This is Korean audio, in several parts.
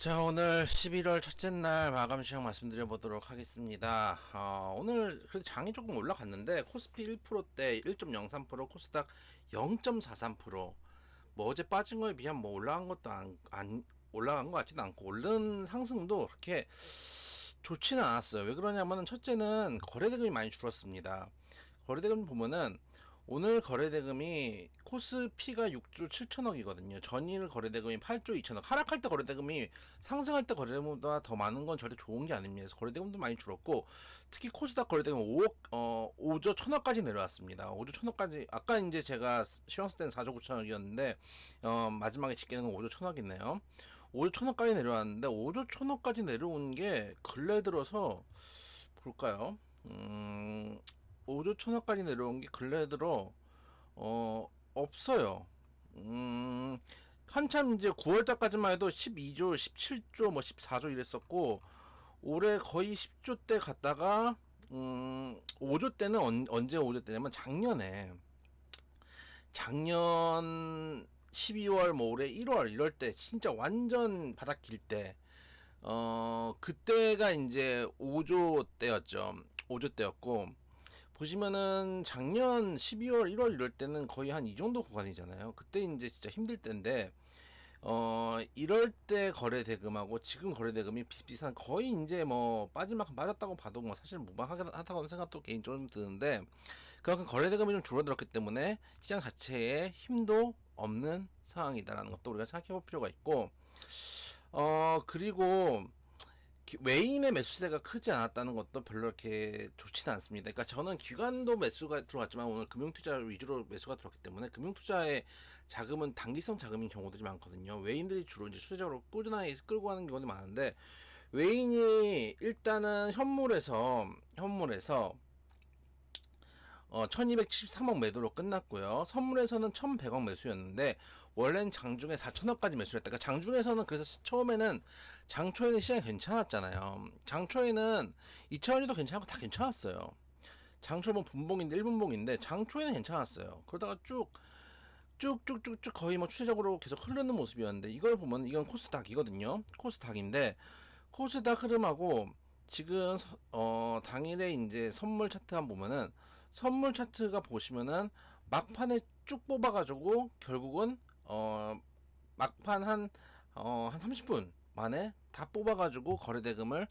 자, 오늘 11월 첫째 날 마감 시황 말씀드려 보도록 하겠습니다. 오늘 그래도 장이 조금 올라갔는데 코스피 1%대 1.03%, 코스닥 0.43%. 뭐 어제 빠진 거에 비하면 뭐 올라간 것도 안 올라간 것 같지도 않고 오른 상승도 그렇게 좋지는 않았어요. 왜 그러냐면은 첫째는 거래대금이 많이 줄었습니다. 거래대금 보면은 오늘 거래대금이 코스피가 6조 7천억이거든요. 전일 거래대금이 8조 2천억. 하락할 때 거래대금이 상승할 때 거래대금보다 더 많은 건 절대 좋은 게 아닙니다. 그래서 거래대금도 많이 줄었고 특히 코스닥 거래대금 5조 1천억까지 내려왔습니다. 5조 1천억까지 아까 이제 제가 시황 쓸 때는 4조 9천억이었는데 마지막에 집계는 5조 1천억이네요. 5조 1천억까지 내려왔는데 5조 1천억까지 내려온 게 근래 들어서 볼까요? 5조 1천억까지 내려온 게 근래 들어 없어요. 한참 이제 9월달까지만 해도 12조, 17조, 뭐 14조 이랬었고 올해 거의 10조 대 갔다가 5조 때는 언제 5조 때냐면 작년 12월 뭐 올해 1월 이럴 때 진짜 완전 바닥 길 때 그때가 이제 5조 때였죠. 5조 때였고 보시면은 작년 12월 1월 이럴 때는 거의 한 이 정도 구간이잖아요. 그때 이제 진짜 힘들 때인데 이럴 때 거래 대금하고 지금 거래 대금이 비슷비슷한 거의 이제 뭐 빠질 만큼 빠졌다고 봐도 뭐 사실 무방하다고 생각도 개인적으로 좀 드는데 그만큼 거래 대금이 좀 줄어들었기 때문에 시장 자체에 힘도 없는 상황이다라는 것도 우리가 생각해 볼 필요가 있고 그리고 외인의 매수세가 크지 않았다는 것도 별로 이렇게 좋지는 않습니다. 그러니까 저는 기관도 매수가 들어갔지만 오늘 금융투자 위주로 매수가 들어왔기 때문에 금융투자의 자금은 단기성 자금인 경우들이 많거든요. 외인들이 주로 이제 수세적으로 꾸준하게 끌고 가는 경우도 많은데 외인이 일단은 현물에서 1273억 매도로 끝났고요. 선물에서는 1100억 매수였는데 원래는 장중에 4천억까지 매수를 했다. 그러니까 장중에서는 그래서 처음에는 장초에는 시장이 괜찮았잖아요. 장초에는 2차원이도 괜찮고 다 괜찮았어요. 장초 뭐 분봉인데 1분봉인데 장초에는 괜찮았어요. 그러다가 쭉쭉쭉쭉 거의 뭐 추세적으로 계속 흐르는 모습이었는데 이걸 보면 이건 코스닥이거든요. 코스닥인데 코스닥 흐름하고 지금 당일에 이제 선물 차트 한번 보면은 선물 차트가 보시면은 막판에 쭉 뽑아가지고 결국은 막판 한 30분 만에 다 뽑아가지고 거래대금을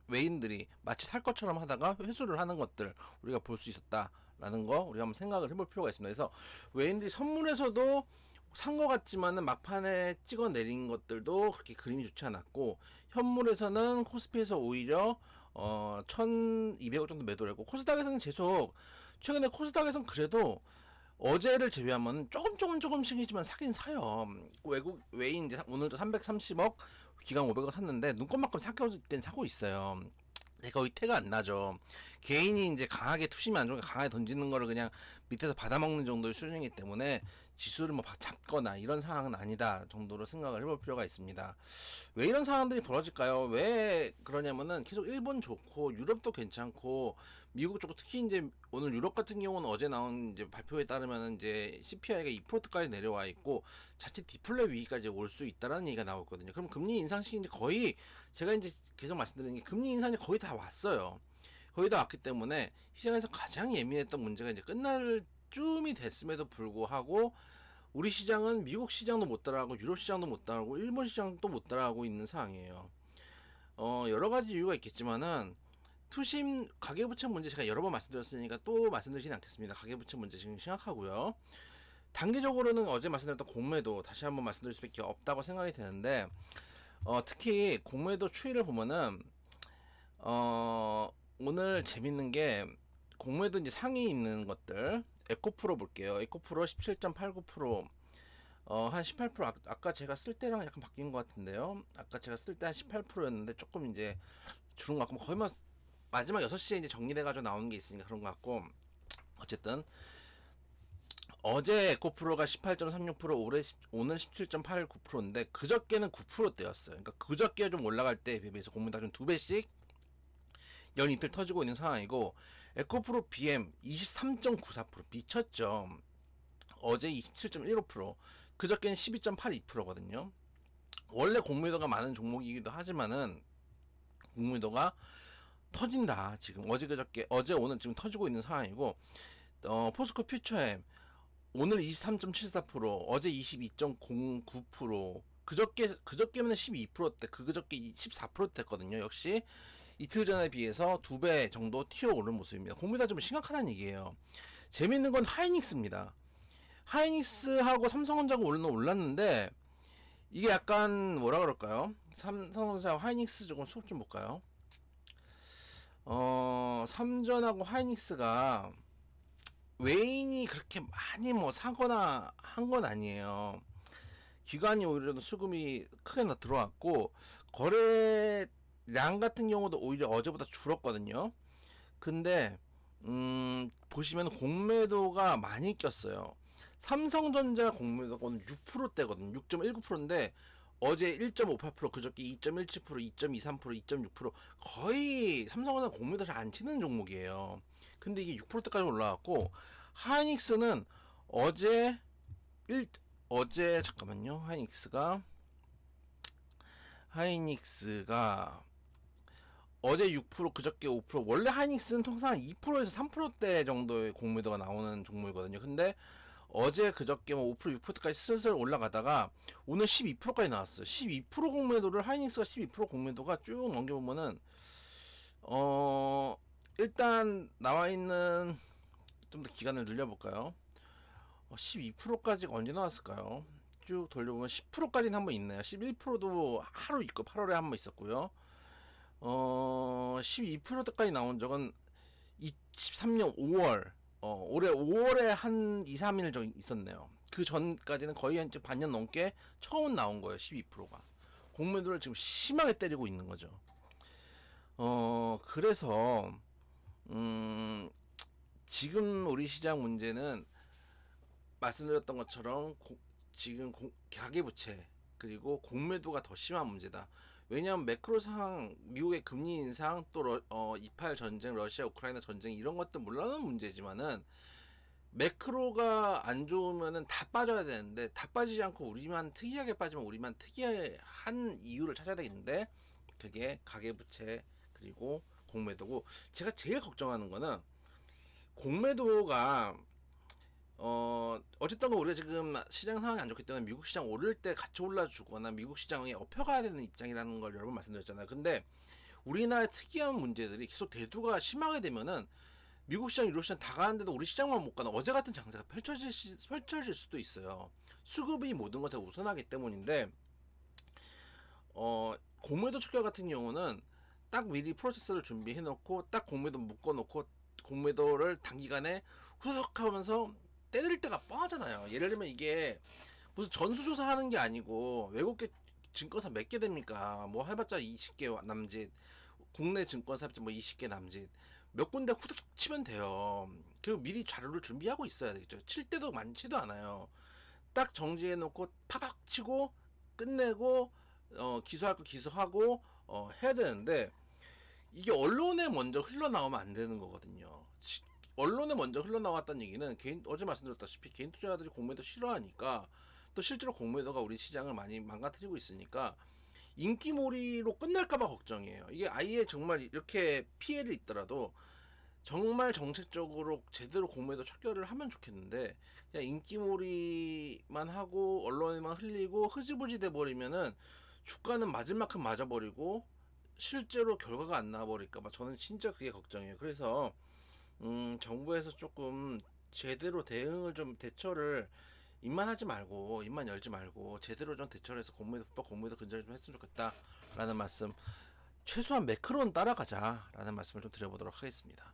외인들이 마치 살 것처럼 하다가 회수를 하는 것들 우리가 볼 수 있었다라는 거 우리가 한번 생각을 해볼 필요가 있습니다. 그래서 외인들이 선물에서도 산 것 같지만은 막판에 찍어 내린 것들도 그렇게 그림이 좋지 않았고 현물에서는 코스피에서 오히려 1200억 정도 매도를 했고 코스닥에서는 계속 최근에 코스닥에서는 그래도 어제를 제외하면 조금씩이지만 사긴 사요. 외국 외인 이제 오늘도 330억 기간 500억 샀는데 눈꽃만큼 사고 있어요. 거의 태가 안 나죠. 개인이 이제 강하게 투심이 안 좋으니까 강하게 던지는 거를 그냥 밑에서 받아먹는 정도의 수준이기 때문에 지수를 뭐 잡거나 이런 상황은 아니다 정도로 생각을 해볼 필요가 있습니다. 왜 이런 상황들이 벌어질까요? 왜 그러냐면은 계속 일본 좋고 유럽도 괜찮고 미국 쪽 특히 이제 오늘 유럽 같은 경우는 어제 나온 이제 발표에 따르면 이제 CPI가 2%까지 내려와 있고 자칫 디플레 위기까지 올 수 있다라는 얘기가 나오거든요. 그럼 금리 인상식이 이제 거의 제가 이제 계속 말씀드리는 게 금리 인상이 거의 다 왔어요. 거의 다 왔기 때문에 시장에서 가장 예민했던 문제가 이제 끝날 쯤이 됐음에도 불구하고 우리 시장은 미국 시장도 못 따라가고 유럽 시장도 못 따라가고 일본 시장도 못 따라가고 있는 상황이에요. 여러 가지 이유가 있겠지만은 투심 가계부채 문제 제가 여러 번 말씀드렸으니까 또 말씀드리진 않겠습니다. 가계부채 문제 지금 심각하고요. 단기적으로는 어제 말씀드렸던 공매도 다시 한번 말씀드릴 수밖에 없다고 생각이 되는데 특히 공매도 추이를 보면은 오늘 재밌는 게 공매도 이제 상위 있는 것들 에코프로 볼게요. 에코프로 17.89%, 한 18%, 아까 제가 쓸 때랑 약간 바뀐 것 같은데요. 아까 제가 쓸 때 한 18%였는데 조금 이제 줄은 것 같고, 거의 뭐 마지막 6시에 이제 정리돼가지고 나오는 게 있으니까 그런 것 같고, 어쨌든, 어제 에코프로가 18.36%, 오늘 17.89%인데, 그저께는 9%대였어요. 그러니까 그저께 좀 올라갈 때에 비해서 공매도가 좀 2배씩 연 이틀 터지고 있는 상황이고, 에코프로 BM 23.94% 미쳤죠. 어제 27.15%, 그저께는 12.82%거든요. 원래 공매도가 많은 종목이기도 하지만은 공매도가 터진다. 지금 어제 그저께 어제 오늘 지금 터지고 있는 상황이고, 포스코 퓨처엠 오늘 23.74%, 어제 22.09%, 그저께면 12%대, 그저께 14%대거든요. 역시 이틀 전에 비해서 2배 정도 튀어오른 모습입니다. 공매도가 좀 심각하다는 얘기예요. 재밌는 건 하이닉스입니다. 하이닉스하고 삼성전자가 오늘 올랐는데, 이게 약간 뭐라 그럴까요? 삼성전자 하이닉스 조금 수급 좀 볼까요? 삼전하고 하이닉스가 외인이 그렇게 많이 뭐 사거나 한 건 아니에요. 기관이 오히려 수급이 크게 들어왔고, 거래량 같은 경우도 오히려 어제보다 줄었거든요. 근데 보시면 공매도가 많이 꼈어요. 삼성전자 공매도가 오늘 6%대거든요. 6.19%인데 어제 1.58%, 그저께 2.17%, 2.23%, 2.6%, 거의 삼성전자 공매도 잘 안 치는 종목이에요. 근데 이게 6%대까지 올라왔고, 하이닉스는 어제 1 어제 잠깐만요. 하이닉스가 어제 6%, 그저께 5%. 원래 하이닉스는 통상 2%에서 3%대 정도의 공매도가 나오는 종목이거든요. 근데 어제 그저께 뭐 5%, 6%까지 슬슬 올라가다가 오늘 12%까지 나왔어요. 12% 공매도를, 하이닉스가 12% 공매도가 쭉 넘겨보면은 일단 나와 있는, 좀 더 기간을 늘려볼까요? 12%까지 언제 나왔을까요? 쭉 돌려보면 10%까지는 한번 있네요. 11%도 하루 있고 8월에 한번 있었고요. 12%까지 나온 적은 23년 5월, 올해 5월에 한 2, 3일 정도 있었네요. 그 전까지는 거의 한 반년 넘게 처음 나온 거예요. 12%가. 공매도를 지금 심하게 때리고 있는 거죠. 그래서, 지금 우리 시장 문제는 말씀드렸던 것처럼 지금 가계부채 그리고 공매도가 더 심한 문제다. 왜냐하면 매크로 상황, 미국의 금리 인상, 또 28 전쟁, 러시아 우크라이나 전쟁, 이런 것들 물론은 문제지만은 매크로가 안 좋으면은 다 빠져야 되는데, 다 빠지지 않고 우리만 특이하게 빠지면 우리만 특이한 이유를 찾아야 되겠는데, 그게 가계부채 그리고 공매도고, 제가 제일 걱정하는 거는 공매도가 어쨌든 우리가 지금 시장 상황이 안 좋기 때문에 미국 시장 오를 때 같이 올라주거나 미국 시장에 업혀가야 되는 입장이라는 걸 여러 번 말씀드렸잖아요. 근데 우리나라의 특이한 문제들이 계속 대두가 심하게 되면은 미국 시장, 유럽 시장 다 가는데도 우리 시장만 못 가는 어제 같은 장세가 펼쳐질 수도 있어요. 수급이 모든 것에 우선하기 때문인데, 공매도 촉결 같은 경우는 딱 미리 프로세스를 준비해 놓고 딱 공매도 묶어 놓고 공매도를 단기간에 후석 하면서 때릴 때가 뻔하잖아요. 예를 들면 이게 무슨 전수조사 하는 게 아니고, 외국계 증권사 몇 개 됩니까? 뭐 해봤자 20개 남짓, 국내 증권사 해봤자 뭐 20개 남짓, 몇 군데 후딱 치면 돼요. 그리고 미리 자료를 준비하고 있어야 되겠죠. 칠 때도 많지도 않아요. 딱 정지해 놓고 파박 치고 끝내고, 기소할 거 기소하고, 해야 되는데, 이게 언론에 먼저 흘러나오면 안 되는 거거든요. 언론에 먼저 흘러나왔다는 얘기는, 어제 말씀드렸다시피 개인 투자자들이 공매도 싫어하니까, 또 실제로 공매도가 우리 시장을 많이 망가뜨리고 있으니까 인기몰이로 끝날까봐 걱정이에요. 이게 아예 정말 이렇게 피해를 입더라도 정말 정책적으로 제대로 공매도 척결을 하면 좋겠는데, 그냥 인기몰이만 하고 언론에만 흘리고 흐지부지 돼 버리면은 주가는 맞을 만큼 맞아버리고 실제로 결과가 안 나와버릴까봐 저는 진짜 그게 걱정이에요. 그래서 정부에서 조금 제대로 대처를, 입만 하지 말고, 입만 열지 말고 제대로 좀 대처를 해서 불법 공매도 근절을 좀 했으면 좋겠다라는 말씀, 최소한 매크로는 따라가자라는 말씀을 좀 드려보도록 하겠습니다.